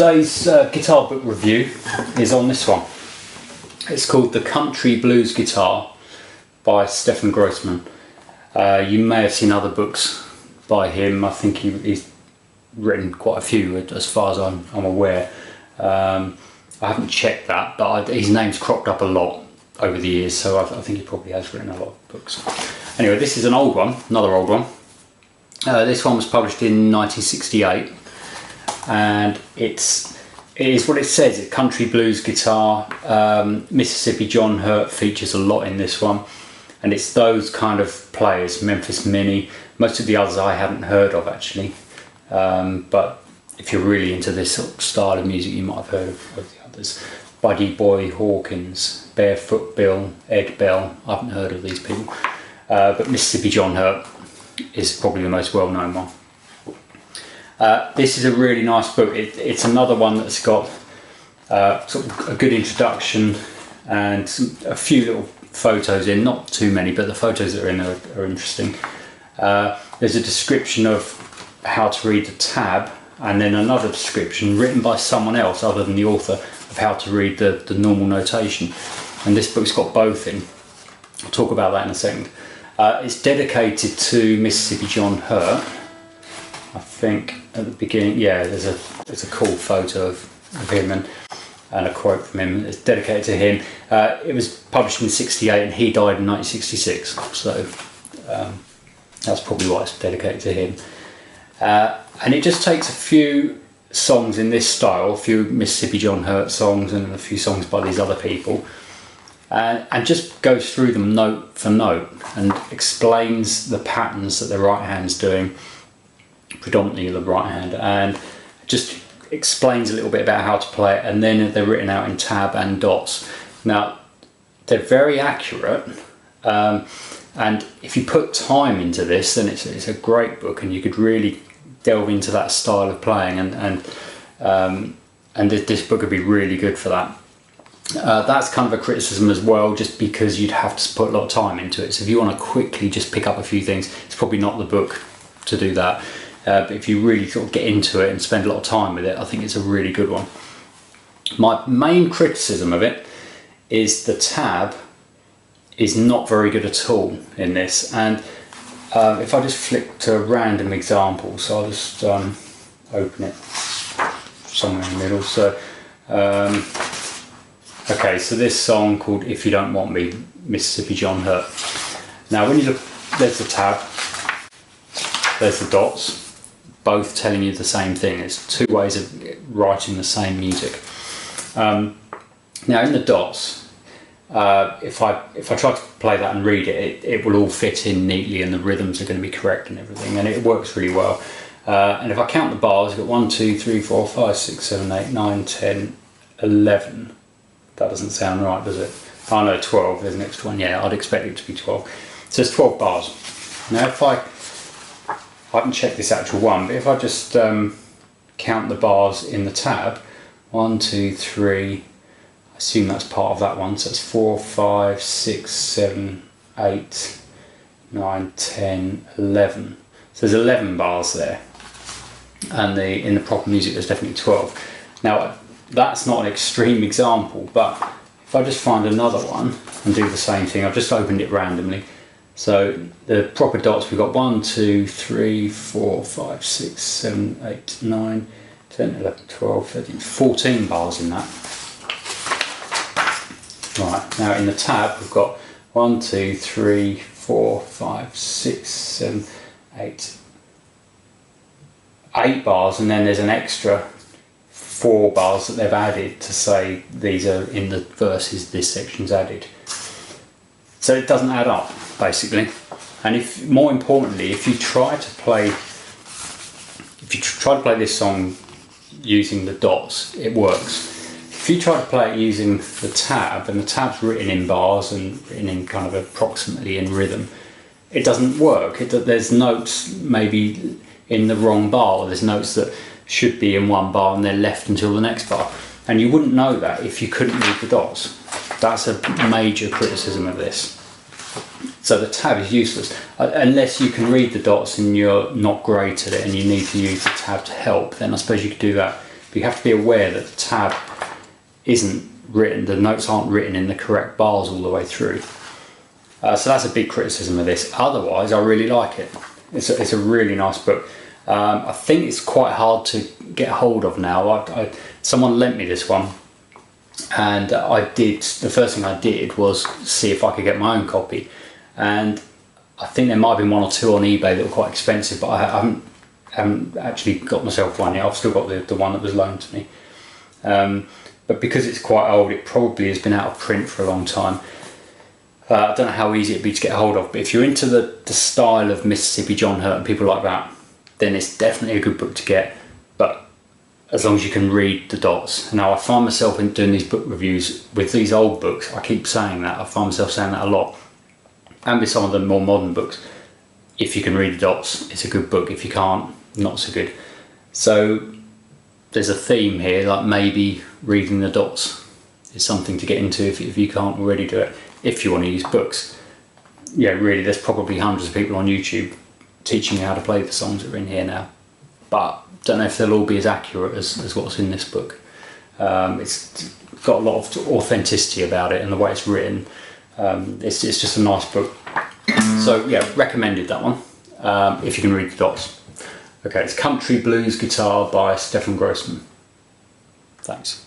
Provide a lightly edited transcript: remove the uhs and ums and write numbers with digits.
Today's guitar book review is on this one. It's called The Country Blues Guitar by Stefan Grossman. You may have seen other books by him. I think he's written quite a few as far as I'm aware. I haven't checked that, but his name's cropped up a lot over the years, so I think he probably has written a lot of books. Anyway, this is an old one, another old one. This one was published in 1968, and it is what it says. It's country blues guitar. Mississippi John Hurt features a lot in this one, and it's those kind of players, Memphis Minnie. Most of the others I hadn't heard of actually, but if you're really into this sort of style of music, you might have heard of the others. Buddy Boy Hawkins, Barefoot Bill, Ed Bell. I haven't heard of these people, but Mississippi John Hurt is probably the most well-known one. This is a really nice book. It's another one that's got sort of a good introduction and a few little photos in, not too many, but the photos that are in are interesting. There's a description of how to read the tab, and then another description written by someone else other than the author of how to read the normal notation. And this book's got both in. I'll talk about that in a second. It's dedicated to Mississippi John Hurt. I think at the beginning, yeah, there's a cool photo of him and a quote from him. It's dedicated to him. It was published in '68 and he died in 1966, so that's probably why it's dedicated to him. And it just takes a few songs in this style, a few Mississippi John Hurt songs and a few songs by these other people, and just goes through them note for note and explains the patterns that the right hand's doing, predominantly the right hand, and just explains a little bit about how to play it, and then they're written out in tab and dots. Now, they're very accurate, and if you put time into this, then it's a great book, and you could really delve into that style of playing, and this book would be really good for that. That's kind of a criticism as well, just because you'd have to put a lot of time into it. So if you want to quickly just pick up a few things, it's probably not the book to do that. But if you really sort of get into it and spend a lot of time with it, I think it's a really good one. My main criticism of it is the tab is not very good at all in this. And if I just flick to a random example, so I'll just open it somewhere in the middle. So okay, so this song called If You Don't Want Me, Mississippi John Hurt. Now when you look, there's the tab, there's the dots, both telling you the same thing. It's two ways of writing the same music. Now in the dots, if I try to play that and read it, it will all fit in neatly, and the rhythms are going to be correct and everything, and it works really well. And if I count the bars, I've got 1, 2, 3, 4, 5, 6, 7, 8, 9, 10, 11. That doesn't sound right, does it? Oh no, 12, there's an extra one. Yeah, I'd expect it to be 12. So it's 12 bars. Now if I haven't checked this actual one, but if I just count the bars in the tab, 1, 2, 3, I assume that's part of that one, so it's 4, 5, 6, 7, 8, 9, 10, 11. So there's 11 bars there, and in the proper music there's definitely 12. Now that's not an extreme example, but if I just find another one and do the same thing, I've just opened it randomly. So the proper dots, we've got 1, 2, 3, 4, 5, 6, 7, 8, 9, 10, 11, 12, 13, 14 bars in that. Right, now in the tab we've got 1, 2, 3, 4, 5, 6, 7, 8 bars, and then there's an extra 4 bars that they've added to say these are in the verses, this section's added. So it doesn't add up, basically. And more importantly, if you try to play this song using the dots, it works. If you try to play it using the tab, and the tab's written in bars and written in kind of approximately in rhythm, it doesn't work. There's notes maybe in the wrong bar, or there's notes that should be in one bar and they're left until the next bar. And you wouldn't know that if you couldn't read the dots. That's a major criticism of this. So the tab is useless unless you can read the dots and you're not great at it and you need to use the tab to help. Then I suppose you could do that but you have to be aware that the tab isn't written, the notes aren't written in the correct bars all the way through. So that's a big criticism of this. Otherwise, I really like it. It's a really nice book. I think it's quite hard to get hold of now. Someone lent me this one, and the first thing I did was see if I could get my own copy, and I think there might have been one or two on eBay that were quite expensive, but I haven't actually got myself one yet. I've still got the one that was loaned to me. But because it's quite old, it probably has been out of print for a long time. I don't know how easy it'd be to get hold of, but if you're into the style of Mississippi John Hurt and people like that, then it's definitely a good book to get, but as long as you can read the dots. Now, I find myself in doing these book reviews with these old books. I keep saying that. I find myself saying that a lot. And with some of the more modern books, if you can read the dots, it's a good book. If you can't, not so good. So there's a theme here, like maybe reading the dots is something to get into if you can't already do it. If you want to use books, yeah, really, there's probably hundreds of people on YouTube teaching you how to play the songs that are in here now, but don't know if they'll all be as accurate as what's in this book. It's got a lot of authenticity about it, and the way it's written, it's just a nice book. So yeah, recommended that one, if you can read the dots. Okay, it's Country Blues Guitar by Stefan Grossman. Thanks.